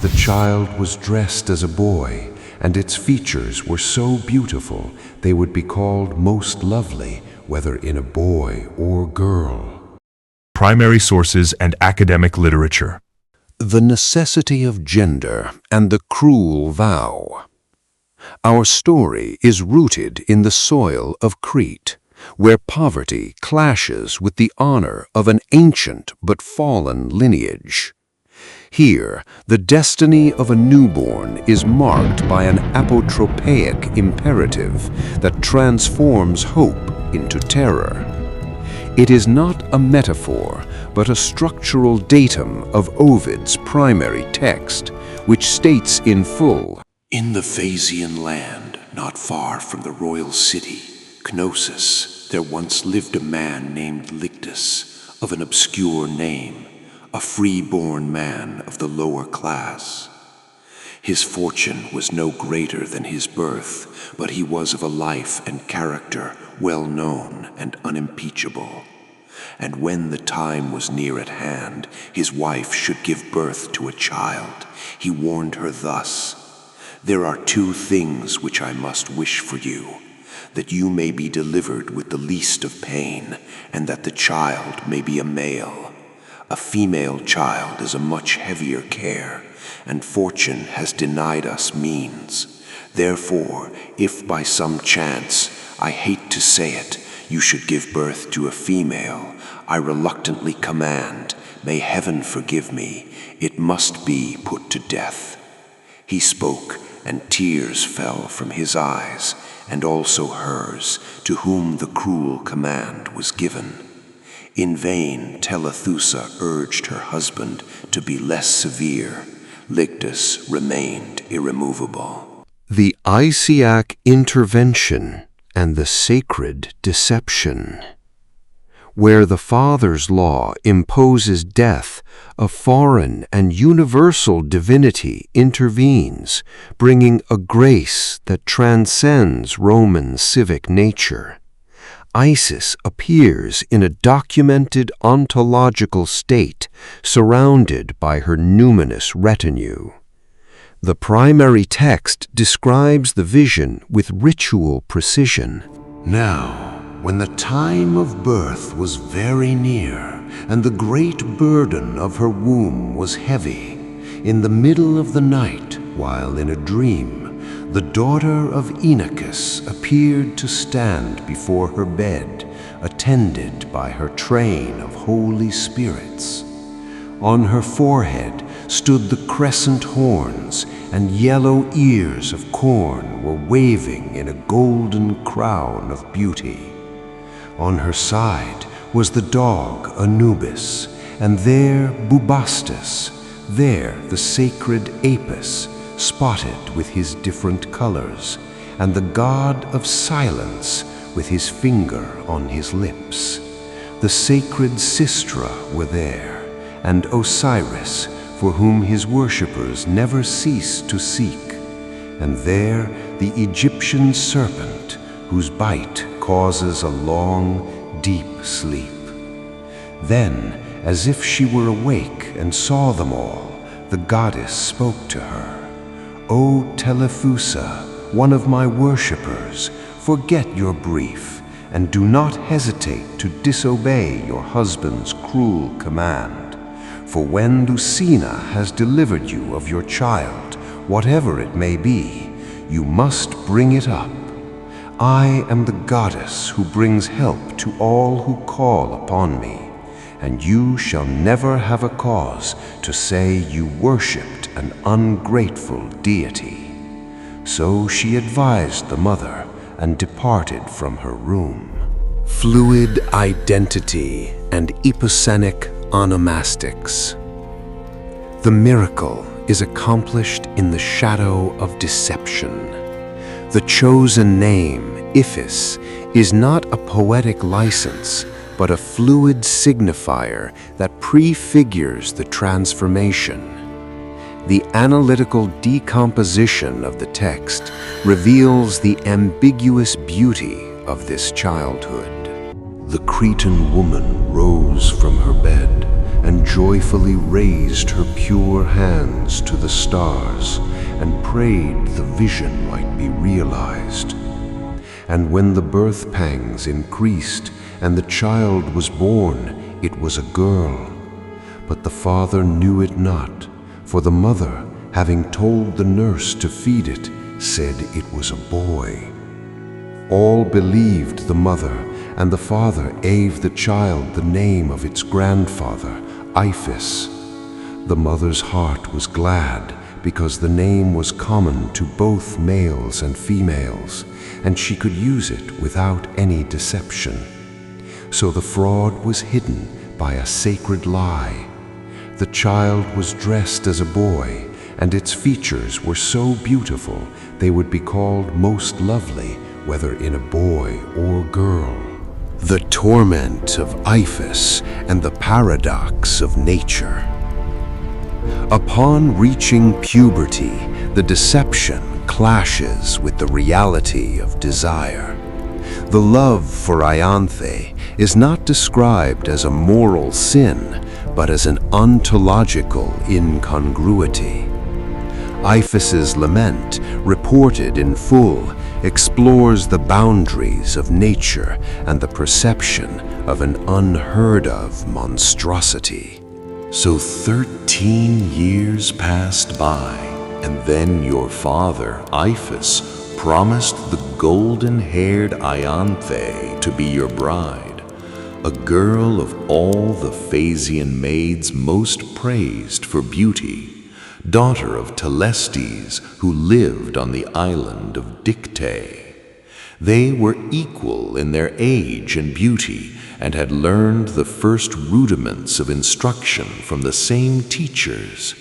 The child was dressed as a boy, and its features were so beautiful they would be called most lovely, whether in a boy or girl. Primary sources and academic literature. The necessity of gender and the cruel vow. Our story is rooted in the soil of Crete, where poverty clashes with the honor of an ancient but fallen lineage. Here, the destiny of a newborn is marked by an apotropeic imperative that transforms hope into terror. It is not a metaphor, but a structural datum of Ovid's primary text, which states in full, "In the Phasian land, not far from the royal city, Knossos, there once lived a man named Lyctus, of an obscure name, a free-born man of the lower class. His fortune was no greater than his birth, but he was of a life and character well known and unimpeachable. And when the time was near at hand, his wife should give birth to a child, he warned her thus, 'There are two things which I must wish for you, that you may be delivered with the least of pain, and that the child may be a male. A female child is a much heavier care, and fortune has denied us means. Therefore, if by some chance, I hate to say it, you should give birth to a female, I reluctantly command, may heaven forgive me, it must be put to death.' He spoke, and tears fell from his eyes, and also hers, to whom the cruel command was given. In vain Telethusa urged her husband to be less severe. Lyctus remained irremovable." The Isiac intervention and the sacred deception. Where the Father's law imposes death, a foreign and universal divinity intervenes, bringing a grace that transcends Roman civic nature. Isis appears in a documented ontological state, surrounded by her numinous retinue. The primary text describes the vision with ritual precision. "Now, when the time of birth was very near, and the great burden of her womb was heavy, in the middle of the night, while in a dream, the daughter of Inachus appeared to stand before her bed, attended by her train of holy spirits. On her forehead stood the crescent horns, and yellow ears of corn were waving in a golden crown of beauty. On her side was the dog Anubis, and there Bubastis, there the sacred Apis, spotted with his different colors, and the god of silence with his finger on his lips. The sacred Sistra were there, and Osiris, for whom his worshippers never cease to seek, and there the Egyptian serpent, whose bite causes a long, deep sleep. Then, as if she were awake and saw them all, the goddess spoke to her. "O Telethusa, one of my worshippers, forget your grief, and do not hesitate to disobey your husband's cruel command. For when Lucina has delivered you of your child, whatever it may be, you must bring it up. I am the goddess who brings help to all who call upon me, and you shall never have a cause to say you worshipped an ungrateful deity." So she advised the mother and departed from her room. Fluid identity and epicenic onomastics. The miracle is accomplished in the shadow of deception. The chosen name, Iphis, is not a poetic license, but a fluid signifier that prefigures the transformation. The analytical decomposition of the text reveals the ambiguous beauty of this childhood. The Cretan woman rose from her bed and joyfully raised her pure hands to the stars and prayed the vision might be realized. And when the birth pangs increased and the child was born, it was a girl. But the father knew it not, for the mother, having told the nurse to feed it, said it was a boy. All believed the mother, and the father gave the child the name of its grandfather, Iphis. The mother's heart was glad, because the name was common to both males and females, and she could use it without any deception. So the fraud was hidden by a sacred lie. The child was dressed as a boy, and its features were so beautiful they would be called most lovely, whether in a boy or girl. The torment of Iphis and the paradox of nature. Upon reaching puberty, the deception clashes with the reality of desire. The love for Ianthe is not described as a moral sin, but as an ontological incongruity. Iphis's lament, reported in full, explores the boundaries of nature and the perception of an unheard-of monstrosity. So 13 years passed by, and then your father, Iphis, promised the golden-haired Ianthe to be your bride, a girl of all the Phasian maids most praised for beauty, daughter of Telestes, who lived on the island of Dictae. They were equal in their age and beauty, and had learned the first rudiments of instruction from the same teachers.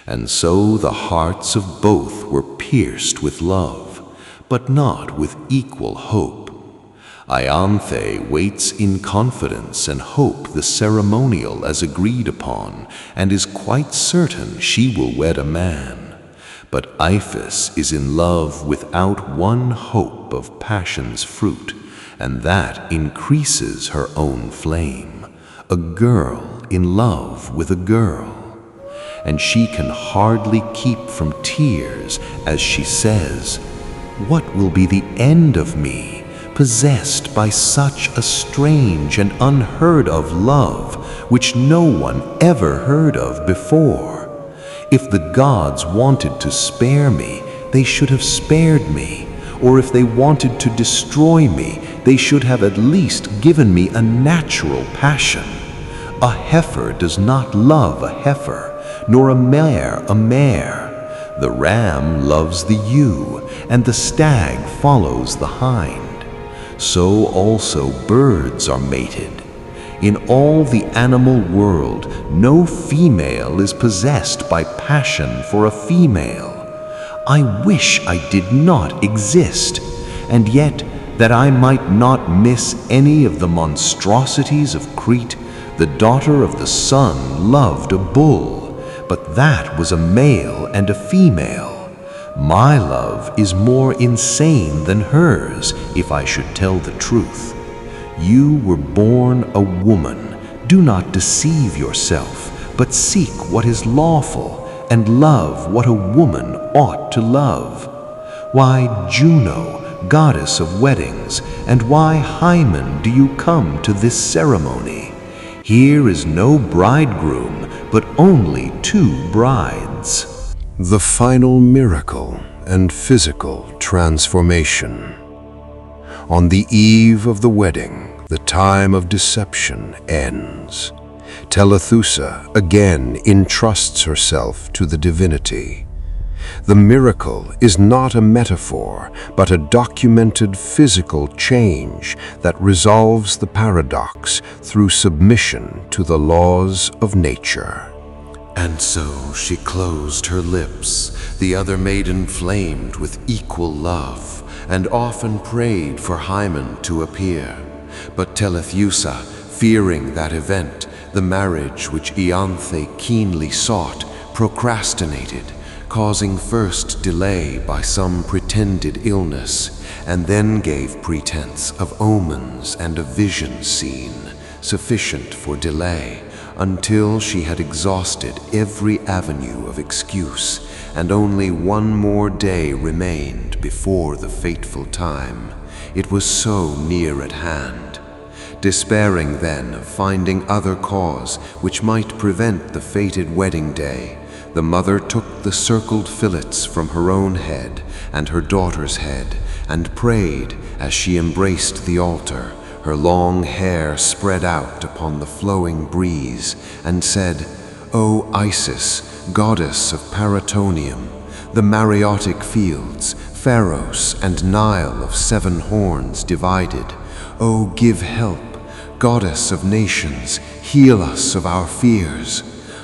And so the hearts of both were pierced with love, but not with equal hope. Ianthe waits in confidence and hope the ceremonial as agreed upon, and is quite certain she will wed a man. But Iphis is in love without one hope of passion's fruit, and that increases her own flame. A girl in love with a girl. And she can hardly keep from tears as she says, "What will be the end of me, possessed by such a strange and unheard of love, which no one ever heard of before? If the gods wanted to spare me, they should have spared me, or if they wanted to destroy me, they should have at least given me a natural passion. A heifer does not love a heifer, nor a mare a mare. The ram loves the ewe, and the stag follows the hind. So also birds are mated. In all the animal world, no female is possessed by passion for a female. I wish I did not exist, and yet that I might not miss any of the monstrosities of Crete, the daughter of the sun loved a bull, but that was a male and a female. My love is more insane than hers, if I should tell the truth. You were born a woman. Do not deceive yourself, but seek what is lawful, and love what a woman ought to love. Why, Juno, goddess of weddings, and why, Hymen, do you come to this ceremony? Here is no bridegroom, but only two brides." The final miracle and physical transformation. On the eve of the wedding, the time of deception ends. Telethusa again entrusts herself to the divinity. The miracle is not a metaphor, but a documented physical change that resolves the paradox through submission to the laws of nature. And so she closed her lips. The other maiden flamed with equal love, and often prayed for Hymen to appear. But Telethusa, fearing that event, the marriage which Ianthe keenly sought, procrastinated, causing first delay by some pretended illness, and then gave pretense of omens and a vision seen, sufficient for delay, until she had exhausted every avenue of excuse, and only one more day remained before the fateful time. It was so near at hand. Despairing then of finding other cause which might prevent the fated wedding day, the mother took the circled fillets from her own head and her daughter's head, and prayed as she embraced the altar, her long hair spread out upon the flowing breeze, and said, "O Isis, goddess of Paratonium, the Mariotic fields, Pharos and Nile of 7 horns divided, O give help, goddess of nations, heal us of our fears.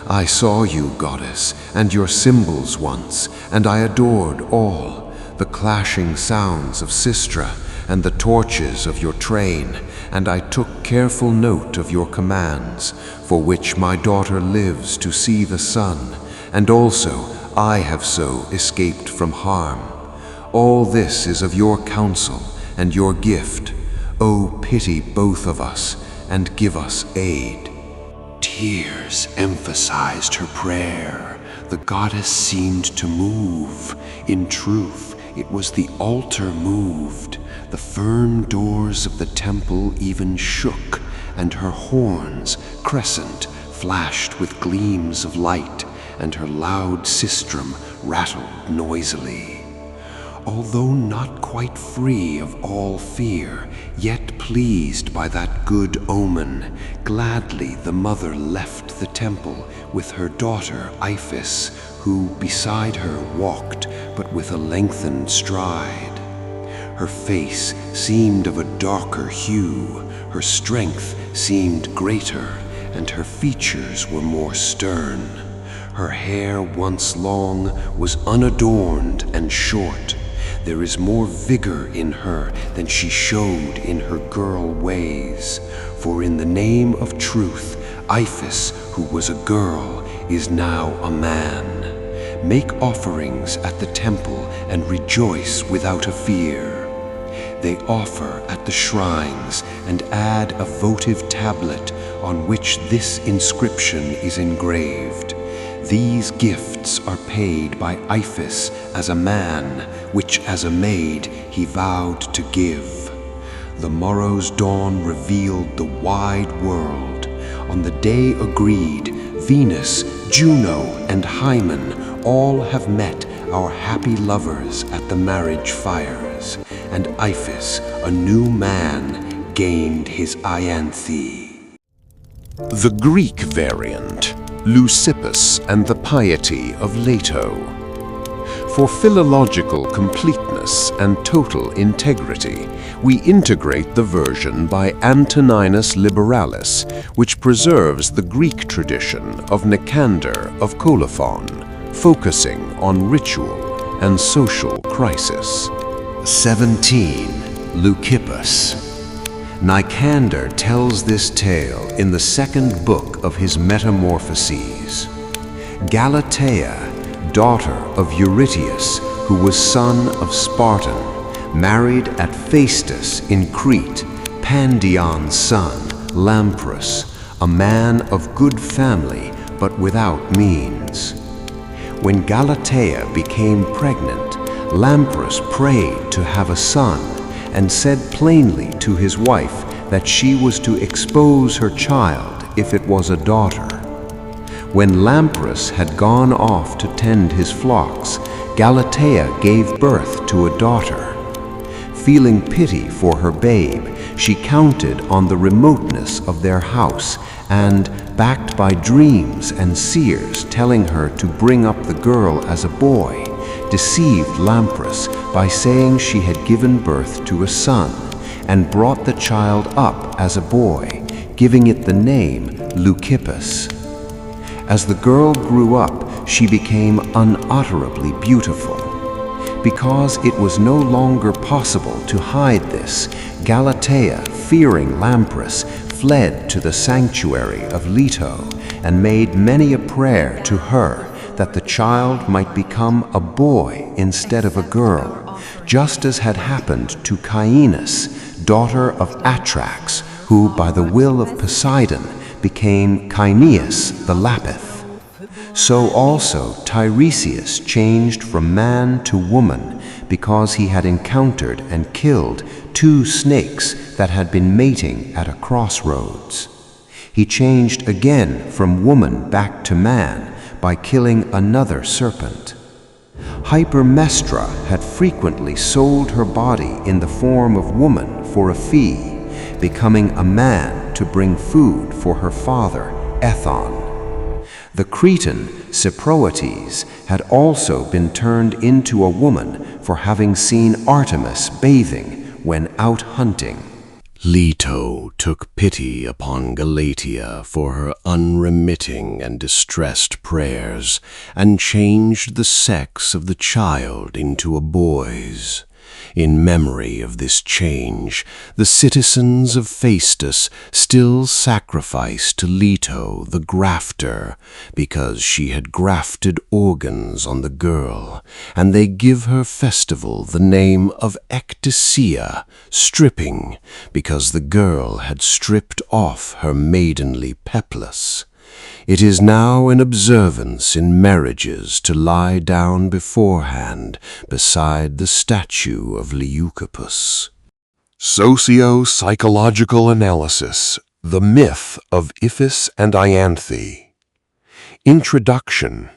I saw you, goddess, and your symbols once, and I adored all, the clashing sounds of Sistra and the torches of your train, and I took careful note of your commands, for which my daughter lives to see the sun, and also I have so escaped from harm. All this is of your counsel and your gift. O pity both of us, and give us aid." Tears emphasized her prayer. The goddess seemed to move. In truth, it was the altar moved. The firm doors of the temple even shook, and her horns, crescent, flashed with gleams of light, and her loud sistrum rattled noisily. Although not quite free of all fear, yet pleased by that good omen, gladly the mother left the temple with her daughter Iphis, who beside her walked, but with a lengthened stride. Her face seemed of a darker hue, her strength seemed greater, and her features were more stern. Her hair, once long, was unadorned and short. There is more vigor in her than she showed in her girl ways. For in the name of truth, Iphis, who was a girl, is now a man. Make offerings at the temple and rejoice without a fear. They offer at the shrines and add a votive tablet on which this inscription is engraved. These gifts are paid by Iphis as a man, which as a maid he vowed to give. The morrow's dawn revealed the wide world. On the day agreed, Venus, Juno, and Hymen all have met our happy lovers at the marriage fires, and Iphis, a new man, gained his Ianthe. The Greek variant, Leucippus and the Piety of Leto. For philological completeness and total integrity, we integrate the version by Antoninus Liberalis, which preserves the Greek tradition of Nicander of Colophon, focusing on ritual and social crisis. 17. Leucippus. Nicander tells this tale in the 2nd book of his Metamorphoses. Galatea, daughter of Eurytius, who was son of Spartan, married at Phaestus in Crete, Pandion's son, Lamprus, a man of good family but without means. When Galatea became pregnant, Lamprus prayed to have a son, and said plainly to his wife that she was to expose her child if it was a daughter. When Lamprus had gone off to tend his flocks, Galatea gave birth to a daughter. Feeling pity for her babe, she counted on the remoteness of their house and, backed by dreams and seers telling her to bring up the girl as a boy, deceived Lamprus by saying she had given birth to a son, and brought the child up as a boy, giving it the name Leucippus. As the girl grew up, she became unutterably beautiful. Because it was no longer possible to hide this, Galatea, fearing Lamprus, fled to the sanctuary of Leto and made many a prayer to her that the child might become a boy instead of a girl, just as had happened to Caenis, daughter of Atrax, who by the will of Poseidon became Caeneus the Lapith. So also Tiresias changed from man to woman because he had encountered and killed two snakes that had been mating at a crossroads. He changed again from woman back to man by killing another serpent. Hypermestra had frequently sold her body in the form of woman for a fee, becoming a man to bring food for her father, Ethon. The Cretan Cyproetes had also been turned into a woman for having seen Artemis bathing when out hunting. Leto took pity upon Galatea for her unremitting and distressed prayers, and changed the sex of the child into a boy's. In memory of this change, the citizens of Phaestus still sacrifice to Leto the grafter, because she had grafted organs on the girl, and they give her festival the name of Ecdysia, stripping, because the girl had stripped off her maidenly peplus. It is now an observance in marriages to lie down beforehand beside the statue of Leucippus. Socio-psychological analysis, the myth of Iphis and Ianthe. Introduction.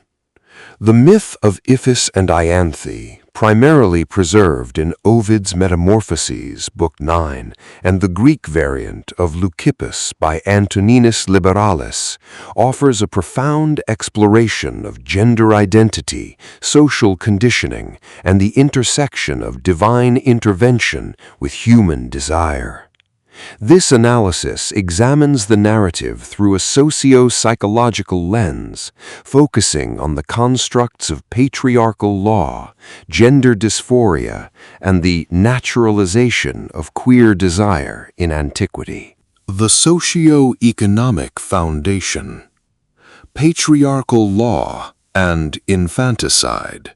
The myth of Iphis and Ianthe, primarily preserved in Ovid's Metamorphoses, Book 9, and the Greek variant of Leucippus by Antoninus Liberalis, offers a profound exploration of gender identity, social conditioning, and the intersection of divine intervention with human desire. This analysis examines the narrative through a socio-psychological lens, focusing on the constructs of patriarchal law, gender dysphoria, and the naturalization of queer desire in antiquity. The socio-economic foundation, patriarchal law, and infanticide.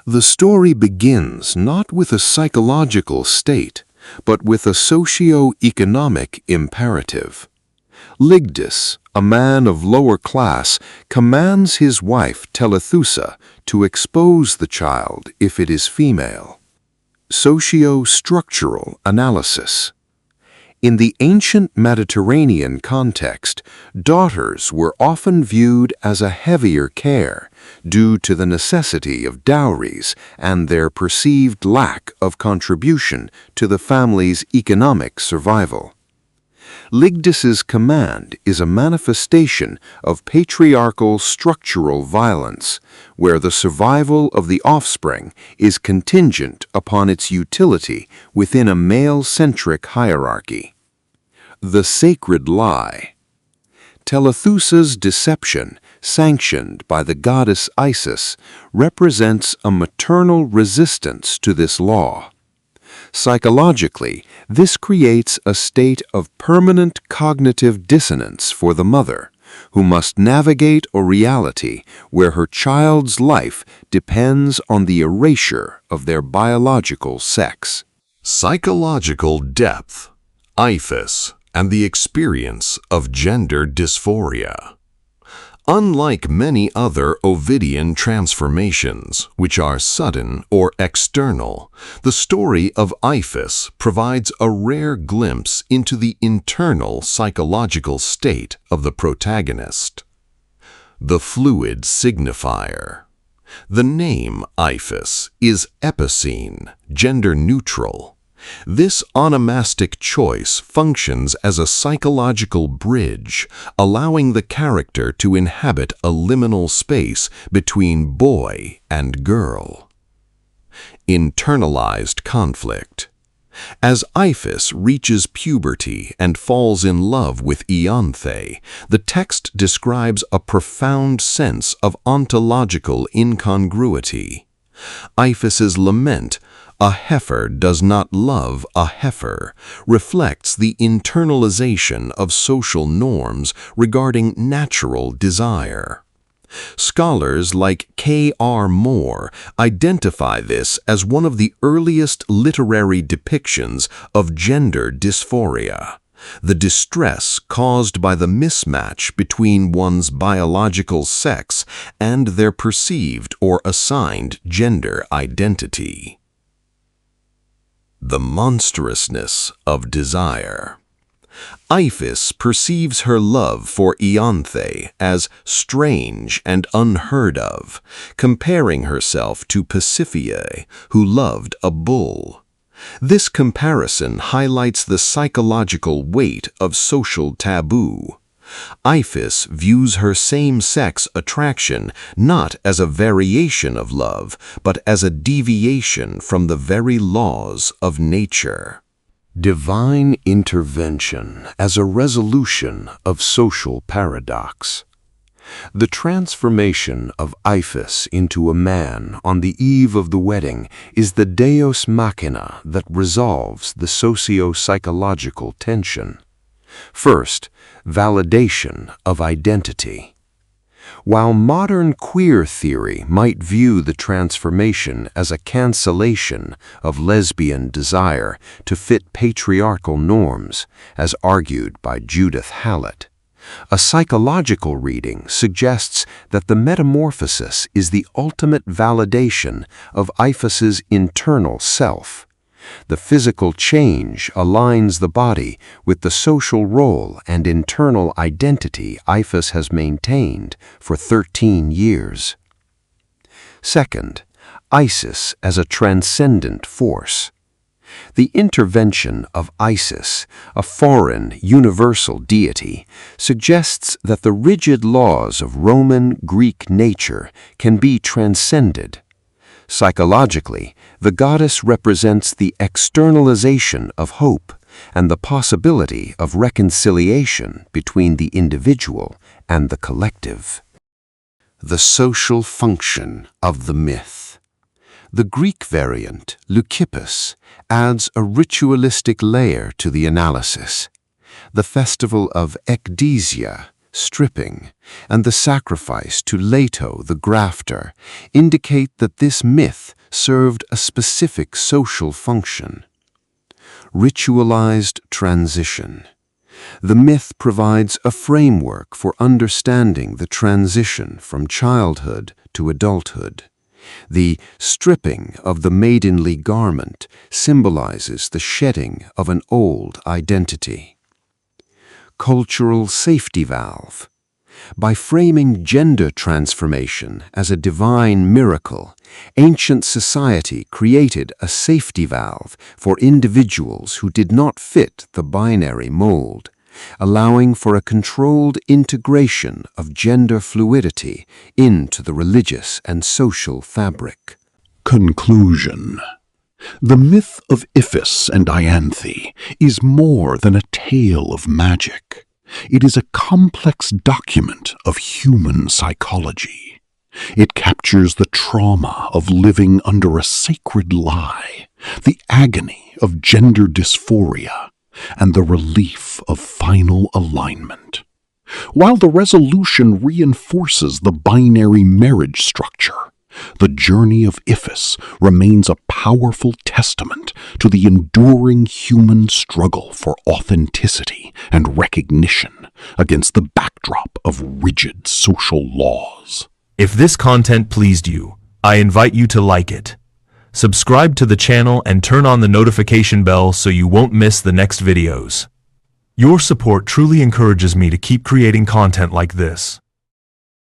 The story begins not with a psychological state, but with a socio-economic imperative. Lygdus, a man of lower class, commands his wife Telethusa to expose the child if it is female. Socio-structural analysis. In the ancient Mediterranean context, daughters were often viewed as a heavier care due to the necessity of dowries and their perceived lack of contribution to the family's economic survival. Lygdus's command is a manifestation of patriarchal structural violence, where the survival of the offspring is contingent upon its utility within a male-centric hierarchy. The sacred lie. Telethusa's deception, sanctioned by the goddess Isis, represents a maternal resistance to this law. Psychologically, this creates a state of permanent cognitive dissonance for the mother, who must navigate a reality where her child's life depends on the erasure of their biological sex. Psychological depth, Iphis, and the experience of gender dysphoria. Unlike many other Ovidian transformations, which are sudden or external, the story of Iphis provides a rare glimpse into the internal psychological state of the protagonist. The fluid signifier. The name Iphis is epicene, gender-neutral. This onomastic choice functions as a psychological bridge, allowing the character to inhabit a liminal space between boy and girl. Internalized conflict. As Iphis reaches puberty and falls in love with Ianthe, the text describes a profound sense of ontological incongruity. Iphis's lament, "A heifer does not love a heifer," reflects the internalization of social norms regarding natural desire. Scholars like K.R. Moore identify this as one of the earliest literary depictions of gender dysphoria, the distress caused by the mismatch between one's biological sex and their perceived or assigned gender identity. The monstrousness of desire. Iphis perceives her love for Ianthe as strange and unheard of, comparing herself to Pasiphae, who loved a bull. This comparison highlights the psychological weight of social taboo. Iphis views her same-sex attraction not as a variation of love, but as a deviation from the very laws of nature. Divine intervention as a resolution of social paradox. The transformation of Iphis into a man on the eve of the wedding is the deus machina that resolves the socio-psychological tension. First, validation of identity. While modern queer theory might view the transformation as a cancellation of lesbian desire to fit patriarchal norms, as argued by Judith Hallett, a psychological reading suggests that the metamorphosis is the ultimate validation of Iphis's internal self. The physical change aligns the body with the social role and internal identity Iphis has maintained for 13 years. Second, Isis as a transcendent force. The intervention of Isis, a foreign, universal deity, suggests that the rigid laws of Roman Greek nature can be transcended. Psychologically, the goddess represents the externalization of hope and the possibility of reconciliation between the individual and the collective. The social function of the myth. The Greek variant, Leucippus, adds a ritualistic layer to the analysis. The festival of Ecdysia, stripping, and the sacrifice to Leto, the grafter, indicate that this myth served a specific social function. Ritualized transition. The myth provides a framework for understanding the transition from childhood to adulthood. The stripping of the maidenly garment symbolizes the shedding of an old identity. Cultural safety valve. By framing gender transformation as a divine miracle, ancient society created a safety valve for individuals who did not fit the binary mold, allowing for a controlled integration of gender fluidity into the religious and social fabric. Conclusion. The myth of Iphis and Ianthe is more than a tale of magic. It is a complex document of human psychology. It captures the trauma of living under a sacred lie, the agony of gender dysphoria, and the relief of final alignment. While the resolution reinforces the binary marriage structure, the journey of Iphis remains a powerful testament to the enduring human struggle for authenticity and recognition against the backdrop of rigid social laws. If this content pleased you, I invite you to like it. Subscribe to the channel and turn on the notification bell so you won't miss the next videos. Your support truly encourages me to keep creating content like this.